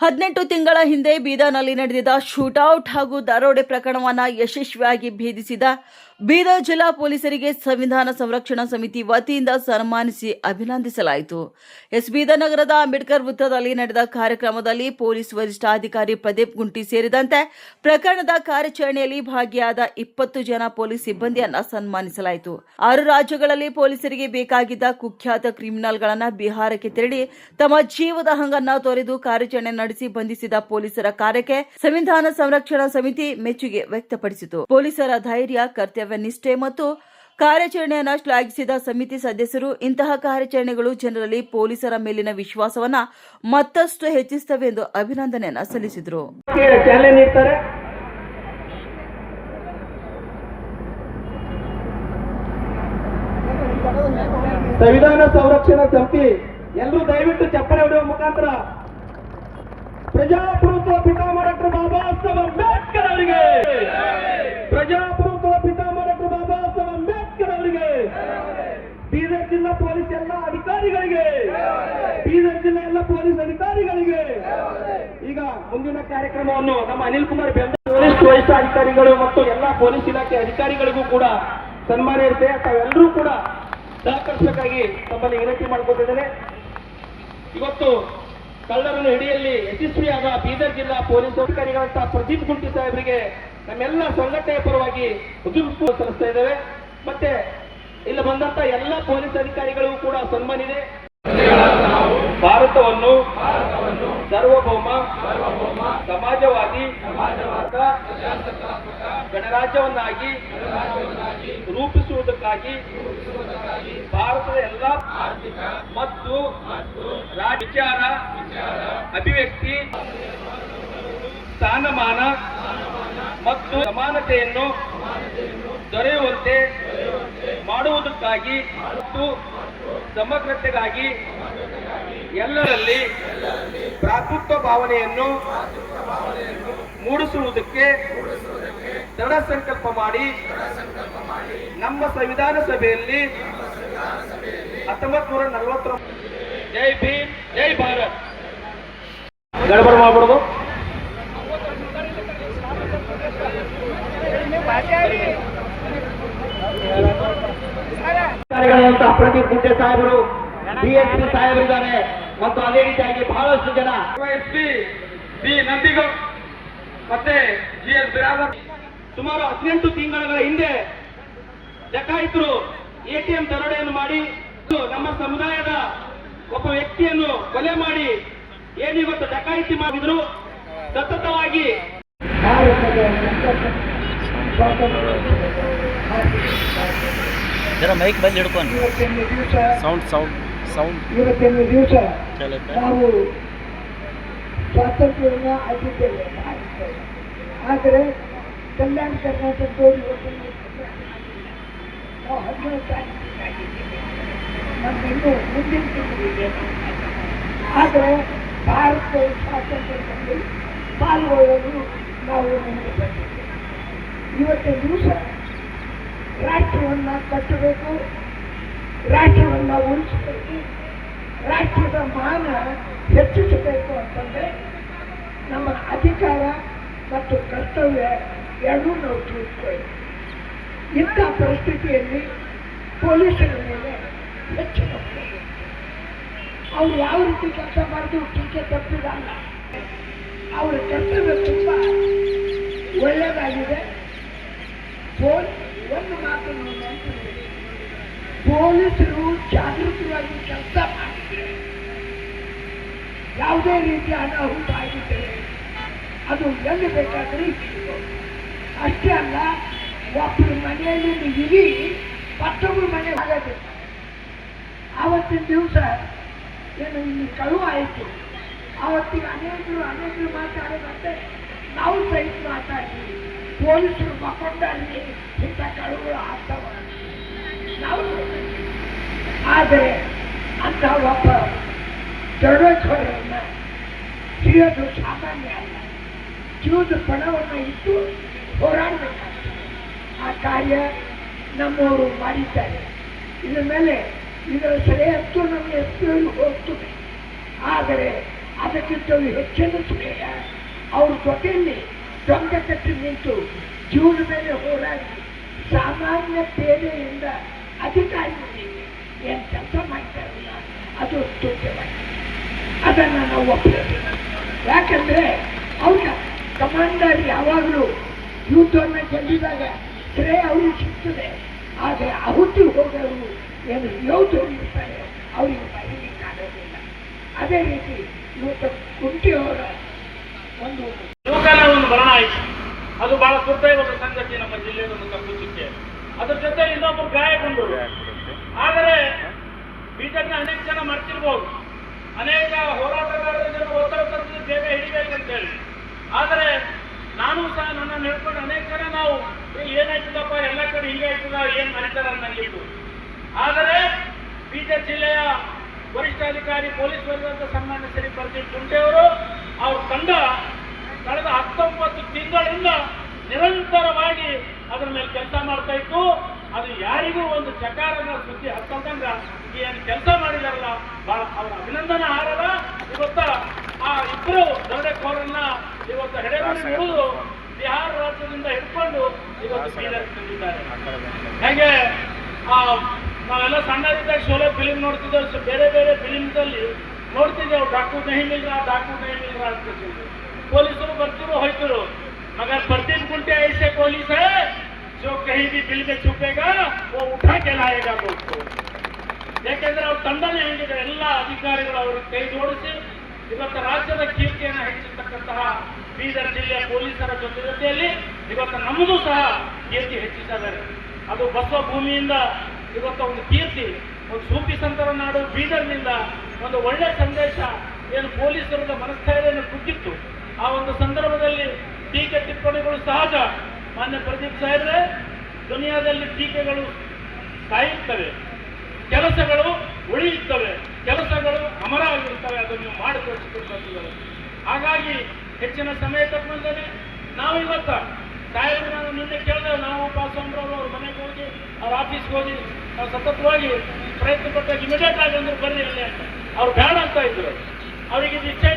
18 ತಿಂಗಳ ಹಿಂದೆ ಬೀದರ್ನಲ್ಲಿ ನಡೆದಿದ್ದ ಶೂಟೌಟ್ ಹಾಗೂ ದರೋಡೆ ಪ್ರಕರಣವನ್ನು ಯಶಸ್ವಿಯಾಗಿ ಭೇದಿಸಿದ ಬೀದರ್ ಜಿಲ್ಲಾ ಪೊಲೀಸರಿಗೆ ಸಂವಿಧಾನ ಸಂರಕ್ಷಣಾ ಸಮಿತಿ ವತಿಯಿಂದ ಸನ್ಮಾನಿಸಿ ಅಭಿನಂದಿಸಲಾಯಿತು. ಬೀದರ್ ನಗರದ ಅಂಬೇಡ್ಕರ್ ವೃತ್ತದಲ್ಲಿ ನಡೆದ ಕಾರ್ಯಕ್ರಮದಲ್ಲಿ ಪೊಲೀಸ್ ವರಿಷ್ಠಾಧಿಕಾರಿ ಪ್ರದೀಪ್ ಗುಂಟಿ ಸೇರಿದಂತೆ ಪ್ರಕರಣದ ಕಾರ್ಯಾಚರಣೆಯಲ್ಲಿ ಭಾಗಿಯಾದ 20 ಜನ ಪೊಲೀಸ್ ಸಿಬ್ಬಂದಿಯನ್ನು ಸನ್ಮಾನಿಸಲಾಯಿತು. 6 ರಾಜ್ಯಗಳಲ್ಲಿ ಪೊಲೀಸರಿಗೆ ಬೇಕಾಗಿದ್ದ ಕುಖ್ಯಾತ ಕ್ರಿಮಿನಲ್ಗಳನ್ನು ಬಿಹಾರಕ್ಕೆ ತೆರಳಿ ತಮ್ಮ ಜೀವದ ಹಂಗನ್ನು ತೊರೆದು ಕಾರ್ಯಾಚರಣೆ ನಡೆಸಿ ಬಂಧಿಸಿದ ಪೊಲೀಸರ ಕಾರ್ಯಕ್ಕೆ ಸಂವಿಧಾನ ಸಂರಕ್ಷಣಾ ಸಮಿತಿ ಮೆಚ್ಚುಗೆ ವ್ಯಕ್ತಪಡಿಸಿತು. ಪೊಲೀಸರ ಧೈರ್ಯ, ಕರ್ತವ್ಯ ನಿಷ್ಠೆ ಮತ್ತು ಕಾರ್ಯಾಚರಣೆಯನ್ನು ಶ್ಲಾಘಿಸಿದ ಸಮಿತಿ ಸದಸ್ಯರು ಇಂತಹ ಕಾರ್ಯಾಚರಣೆಗಳು ಜನರಲ್ಲಿ ಪೊಲೀಸರ ಮೇಲಿನ ವಿಶ್ವಾಸವನ್ನ ಮತ್ತಷ್ಟು ಹೆಚ್ಚಿಸುತ್ತವೆ ಎಂದು ಅಭಿನಂದನೆಯನ್ನು ಸಲ್ಲಿಸಿದರು. ಸಂವಿಧಾನ ಸಂರಕ್ಷಣಾ ಸಮಿತಿ ಎಲ್ಲರೂ ದಯವಿಟ್ಟು ಚಪ್ಪಲಿ ಹೊಡೆಯುವ ಮುಖಾಂತರ ಪ್ರಜಾಪ್ರಭುತ್ವ ಪಿತಾಮಹ ಡಾಕ್ಟರ್ ಬಾಬಾ ಸಾಹೇಬ್ ಅಂಬೇಡ್ಕರ್ ಅವರಿಗೆ, ಪ್ರಜಾಪ್ರಭುತ್ವ ಪಿತಾಮಹ ಡಾಕ್ಟರ್ ಬಾಬಾ ಸಾಹೇಬ್ ಅಂಬೇಡ್ಕರ್ ಅವರಿಗೆ, ಬೀದರ್ ಜಿಲ್ಲಾ ಪೊಲೀಸ್ ಎಲ್ಲ ಅಧಿಕಾರಿಗಳಿಗೆ, ಬೀದರ್ ಜಿಲ್ಲಾ ಎಲ್ಲ ಪೊಲೀಸ್ ಅಧಿಕಾರಿಗಳಿಗೆ. ಈಗ ಮುಂದಿನ ಕಾರ್ಯಕ್ರಮವನ್ನು ನಮ್ಮ ಅನಿಲ್ ಕುಮಾರ್ ಪೊಲೀಸ್ ವರಿಷ್ಠಾಧಿಕಾರಿಗಳು ಮತ್ತು ಎಲ್ಲ ಪೊಲೀಸ್ ಇಲಾಖೆ ಅಧಿಕಾರಿಗಳಿಗೂ ಕೂಡ ಸನ್ಮಾನ ಇರುತ್ತೆ. ತಾವೆಲ್ಲರೂ ಕೂಡ ಸಹಕರಿಸಬೇಕಾಗಿ ತಮ್ಮಲ್ಲಿ ವಿನಂತಿ ಮಾಡಿಕೊಟ್ಟಿದ್ದೇನೆ. ಇವತ್ತು ಕಳ್ಳರನ್ನು ಹಿಡಿಯಲ್ಲಿ ಯಶಸ್ವಿಯಾದ ಬೀದರ್ ಜಿಲ್ಲಾ ಪೊಲೀಸ್ ಅಧಿಕಾರಿಗಳಂತಹ ಪ್ರದೀಪ್ ಗುಂಟಿ ಸಾಹೇಬರಿಗೆ ನಮ್ಮೆಲ್ಲ ಸಂಘಟನೆಯ ಪರವಾಗಿ ಉದ್ಯೋಗ ಸಲ್ಲಿಸ್ತಾ ಇದ್ದೇವೆ. ಮತ್ತೆ ಇಲ್ಲಿ ಬಂದಂತ ಎಲ್ಲ ಪೊಲೀಸ್ ಅಧಿಕಾರಿಗಳಿಗೂ ಕೂಡ ಸನ್ಮಾನ ಇದೆ. ಭಾರತವನ್ನು ಸಾರ್ವಭೌಮ ಸಮಾಜವಾದಿ ಗಣರಾಜ್ಯವನ್ನಾಗಿ ರೂಪಿಸುವುದಕ್ಕಾಗಿ ಭಾರತದ ಎಲ್ಲ ಮತ್ತು ವಿಚಾರ, ಅಭಿವ್ಯಕ್ತಿ, ಸ್ಥಾನಮಾನ ಮತ್ತು ಸಮಾನತೆಯನ್ನು ದೊರೆಯುವಂತೆ ಮಾಡುವುದಕ್ಕಾಗಿ ಮತ್ತು ಸಮಗ್ರತೆಗಾಗಿ ಎಲ್ಲರಲ್ಲಿ ಭ್ರಾತೃತ್ವ ಭಾವನೆಯನ್ನು ಮೂಡಿಸುವುದಕ್ಕೆ ದೃಢ ಸಂಕಲ್ಪ ಮಾಡಿ ನಮ್ಮ ಸಂವಿಧಾನ ಸಭೆಯಲ್ಲಿ 1949 ಜೈ ಭೀಮ್ ಜೈ ಭಾರತ್ ಗಡಬಡ ಮಾಡಬಹುದು. ಪ್ರದೀಪ್ ಗುಂಟೆ ಸಾಹೇಬರು, ಡಿಎಸ್ಪಿ ಸಾಹೇಬರಿದ್ದಾರೆ ಮತ್ತು ಅದೇ ರೀತಿಯಾಗಿ ಬಹಳಷ್ಟು ಜನ ಎಸ್ಪಿ ಬಿ ನಂದಿಗೌಡ ಮತ್ತೆ ಜಿಎಸ್ ಬಿರಾದರ್. ಸುಮಾರು 18 ತಿಂಗಳ ಹಿಂದೆ ಡಕಾಯಿತರು ಎಟಿಎಂ ದರೋಡೆಯನ್ನು ಮಾಡಿ ನಮ್ಮ ಸಮುದಾಯದ ಒಬ್ಬ ವ್ಯಕ್ತಿಯನ್ನು ಕೊಲೆ ಮಾಡಿ ಏನಿವತ್ತು ಡಕಾಯಿತಿ ಮಾಡಿದ್ರು. ಸತತವಾಗಿ ಮೈಕ್ ಬಂದು ಹಿಡ್ಕೊಂಡು ಸೌಂಡ್ ಇವತ್ತಿನ ದಿವಸ ನಾವು ಸ್ವಾತಂತ್ರ್ಯವನ್ನು ಆಗಿದ್ದೇವೆ. ಆದರೆ ಕಲ್ಯಾಣ ಕರ್ನಾಟಕದವರು ಇವತ್ತಿನ ನಾವು 17 ತಾರೀಕಿಗಾಗಿದ್ದೇವೆ. ನಮ್ಮಿನ್ನೂ ಮುಂದಿನ ತಿಂಗಳಿಗೆ ಆದರೆ ಭಾರತದ ಸ್ವಾತಂತ್ರ್ಯದಲ್ಲಿ ಪಾಲ್ಗೊಳ್ಳಲು ನಾವು ಮುಂದೆ ಬಂದಿದ್ದೇವೆ. ಇವತ್ತಿನ ದಿವಸ ರಾಷ್ಟ್ರವನ್ನು ಕಟ್ಟಬೇಕು, ರಾಷ್ಟ್ರವನ್ನು ಉಳಿಸಬೇಕು, ರಾಷ್ಟ್ರದ ಮಾನ ಹೆಚ್ಚಿಸಬೇಕು ಅಂತಂದರೆ ನಮ್ಮ ಅಧಿಕಾರ ಮತ್ತು ಕರ್ತವ್ಯ ಎರಡೂ ನಾವು ತಿಳಿಸ್ಕೊಳ್ಳಿ. ಇಂಥ ಪರಿಸ್ಥಿತಿಯಲ್ಲಿ ಪೊಲೀಸರ ಮೇಲೆ ಹೆಚ್ಚಿನ ಅವ್ರು ಯಾವ ರೀತಿ ಕೆಲಸ ಮಾಡಿದ್ರು ಟೀಕೆ ತಪ್ಪಿದಲ್ಲ. ಅವರ ಕರ್ತವ್ಯ ತುಂಬ ಒಳ್ಳೆಯದಾಗಿದೆ. ಒಂದು ಮಾತು ನಾವು ನೆನಪಿದ್ದೀವಿ, ಪೊಲೀಸರು ಜಾಗೃತವಾಗಿ ಕೆಲಸ ಮಾಡಿದರೆ ಯಾವುದೇ ರೀತಿಯ ಅನಾಹುತ ಆಗಿದ್ದರೆ ಅದು ಎಲ್ಲಿ ಬೇಕಾದರೆ ಸಿಗ್ಬೋದು. ಅಷ್ಟೇ ಅಲ್ಲ, ಒಬ್ಬರ ಮನೆಯಲ್ಲಿ ಇಡೀ ಮತ್ತೊಬ್ಬರ ಮನೆ ಆಗೋದು. ಆವತ್ತಿನ ದಿವಸ ಏನು ಇಲ್ಲಿ ಕಳುವ ಆಯಿತು, ಆವತ್ತಿಗೆ ಅನೇಕರು ಮಾತಾಡೋದಂತೆ ನಾವು ಸಹಿತ ಮಾತಾಡ್ತೀವಿ. ಪೊಲೀಸರು ಮಕ್ಕೊಂಡಲ್ಲಿ ಇಂಥ ಕಳುಗಳು ಆಗ್ತಾವ ನಾವು. ಆದರೆ ಅಂತ ಒಬ್ಬ ದರೋಡೆಕೋರರನ್ನು ಹಿಡಿಯೋದು ಸಾಮಾನ್ಯ ಅಲ್ಲ. ಜೀವದ ಪಣವನ್ನು ಇಟ್ಟು ಹೋರಾಡಬೇಕಾಗ್ತದೆ. ಆ ಕಾರ್ಯ ನಮ್ಮವರು ಮಾಡಿದ್ದಾರೆ. ಇದರ ಮೇಲೆ ಇದರ ಶ್ರೇಯಸ್ಸು ನಮ್ಮ ಎಸ್ಪಿಯಲ್ಲಿ ಹೋಗ್ತದೆ. ಆದರೆ ಅದಕ್ಕಿಂತಲೂ ಹೆಚ್ಚಿನ ಶ್ರೇಯ ಅವ್ರ ಜೊತೆಯಲ್ಲಿ ದೊಂಗ ಕಟ್ಟಿ ನಿಂತು ಜೀವನ ಮೇಲೆ ಹೋರಾಡಿ ಸಾಮಾನ್ಯ ಪೇದೆಯಿಂದ ಅಧಿಕಾರಿಗಳಿಗೆ ಏನು ಕೆಲಸ ಮಾಡ್ತಾರಲ್ಲ ಅದು ಸ್ತುತ್ಯವಾಗಿದೆ. ಅದನ್ನು ನಾವು ಒಪ್ಪಬೇಕು. ಯಾಕಂದ್ರೆ ಅವ್ರ ಕಮಾಂಡರ್ ಯಾವಾಗಲೂ ಯುದ್ಧವನ್ನು ಗೆಲ್ಲಿದಾಗ ಶ್ರೇಯ ಅವ್ರಿಗೆ ಸಿಗ್ತದೆ. ಆದರೆ ಆಹುತಿ ಹೋದವರು ಏನು ಯೋಧರು ಇರ್ತಾರೆ ಅವರಿಗೆ ಬರೀಲಿಕ್ಕಾಗೋದಿಲ್ಲ. ಅದೇ ರೀತಿ ಇವತ್ತು ಕುಂಟಿಯವರ ಒಂದು ಯುವಕನ ಒಂದು ಮರಣ ಆಯಿತು. ಅದು ಬಹಳ ದುರ್ದೈವದ ಸಂಗತಿ ನಮ್ಮ ಜಿಲ್ಲೆಯನ್ನು ತಪ್ಪಿಸುತ್ತೆ. ಅದ್ರ ಜೊತೆ ಇನ್ನೊಬ್ಬರು ಗಾಯಗೊಂಡರು. ಆದರೆ ಬೀದರ್ನ ಅನೇಕ ಜನ ಮರ್ತಿರ್ಬೋದು, ಅನೇಕ ಹೋರಾಟಗಾರರನ್ನು ಒತ್ತಡ ತಂದು ಬೇಗ ಹಿಡಿಬೇಕಂತ ಹೇಳಿ. ಆದರೆ ನಾನು ಸಹ ನನ್ನನ್ನು ಹೇಳ್ಕೊಂಡು ಅನೇಕ ಜನ ನಾವು ಏನಾಯ್ತದಪ್ಪ ಎಲ್ಲ ಕಡೆ ಹೀಗಾಯ್ತದ ಏನ್ ಮರಿತಾರ ನನಗಿತ್ತು. ಆದರೆ ಬೀದರ್ ಜಿಲ್ಲೆಯ ವರಿಷ್ಠಾಧಿಕಾರಿ ಪೊಲೀಸ್ ವರ್ಗದ ಸನ್ಮಾನ್ಯ ಶ್ರೀ ಪ್ರದೀಪ್ ಕುಂಟೆಯವರು ಅವ್ರ ತಂಡ ಕಳೆದ 19 ತಿಂಗಳಿಂದ ನಿರಂತರವಾಗಿ ಅದರ ಮೇಲೆ ಕೆಲಸ ಮಾಡ್ತಾ ಇತ್ತು. ಅದು ಯಾರಿಗೂ ಒಂದು ಚಕಾರದ ಸುದ್ದಿ ಹತ್ತಂಗ ಏನು ಕೆಲಸ ಮಾಡಿದಾರಲ್ಲ ಬಹಳ ಅವರ ಅಭಿನಂದನಾ ಹಾರದ. ಇವತ್ತ ಆ ಇಬ್ಬರು ದರೋಡೆಕೋರನ್ನ ಇವತ್ತು ಹೆಡೆಮಣಿ ಹಿಡಿದು ಬಿಹಾರ ರಾಜ್ಯದಿಂದ ಹಿಡ್ಕೊಂಡು ಇವತ್ತು ಬೀದರ್ ತಂದಿದ್ದಾರೆ. ಹಾಗೆ ನಾವೆಲ್ಲ ಸಣ್ಣದಿದ್ದಾಗ ಶೋಲೆ ಫಿಲಿಂ ನೋಡ್ತಿದ್ದೇವೆ, ಬೇರೆ ಬೇರೆ ಫಿಲಿಮ್ದಲ್ಲಿ ನೋಡ್ತಿದ್ದೇವೆ ಡಾಕು ನಹಿ ಮಿಲ್ ರಾ ಅಂತ. ಪೊಲೀಸರು ಬರ್ತಿರು ಹೋಯ್ತರು, मगर प्रदीप कुंटे ऐसे पुलिस है जो कहीं भी बिल में छुपेगा वो उठा के लाएगा दोस्तों. ಯಾಕೆಂದ್ರೆ ಅವ್ರ ತಂಡನೇ ಹೆಂಗಿದೆ, ಎಲ್ಲ ಅಧಿಕಾರಿಗಳು ಅವ್ರಿಗೆ ಕೈ ಜೋಡಿಸಿ ಇವತ್ತು ರಾಜ್ಯದ ಕೀರ್ತಿಯನ್ನು ಹೆಚ್ಚಿಸತಕ್ಕಂತಹ ಬೀದರ್ ಜಿಲ್ಲೆಯ ಪೊಲೀಸರ ಜೊತೆಯಲ್ಲಿ ಇವತ್ತು ನಮ್ಮದು ಸಹ ಕೀರ್ತಿ ಹೆಚ್ಚಿಸಿದ್ದಾರೆ. ಅದು ಬಸವ ಭೂಮಿಯಿಂದ ಇವತ್ತು ಒಂದು ಕೀರ್ತಿ, ಒಂದು ಸೂಫಿ ಸಂತರ ನಾಡು ಬೀದರ್ನಿಂದ ಒಂದು ಒಳ್ಳೆಯ ಸಂದೇಶ ಏನು ಪೊಲೀಸರದ ಮನಸ್ಥೈರ್ಯವನ್ನು ಕುಗ್ಗಿತ್ತು. ಆ ಒಂದು ಸಂದರ್ಭದಲ್ಲಿ ಟೀಕೆ ಟಿಪ್ಪಣಿಗಳು ಸಹಜ. ಮಾನ್ಯ ಪ್ರದೀಪ್ ಸಾಹೇಬ್ರೆ, ದುನಿಯಾದಲ್ಲಿ ಟೀಕೆಗಳು ಸಾಯುತ್ತವೆ, ಕೆಲಸಗಳು ಉಳಿಯುತ್ತವೆ, ಕೆಲಸಗಳು ಅಮರ ಆಗಿರುತ್ತವೆ. ಅದನ್ನು ನೀವು ಮಾಡಿ ತೋರಿಸಿಕೊಡ್ತಾರೆ. ಹಾಗಾಗಿ ಹೆಚ್ಚಿನ ಸಮಯ ತಕ್ಕಂತಾನೆ ನಾವು ಇವತ್ತು ಸಾಹೇಬ್ರು ನಾನು ನಿನ್ನೆ ಕೇಳಿದೆ, ನಾವು ಪಾಸ್ವಾಮ್ರವರು ಅವ್ರ ಮನೆಗೆ ಹೋಗಿ ಅವ್ರ ಆಫೀಸ್ಗೆ ಹೋಗಿ ನಾವು ಸತತವಾಗಿ ಪ್ರಯತ್ನ ಪಟ್ಟಾಗ ಇಮಿಡಿಯೇಟ್ ಆಗಿ ಅಂದ್ರೆ ಬರ್ರಿ ಇಲ್ಲಿ ಅಂತ. ಅವ್ರು ಬೇಡ ಅಂತ ಇದ್ರು. ಅವರಿಗೆ ಇಚ್ಛೆ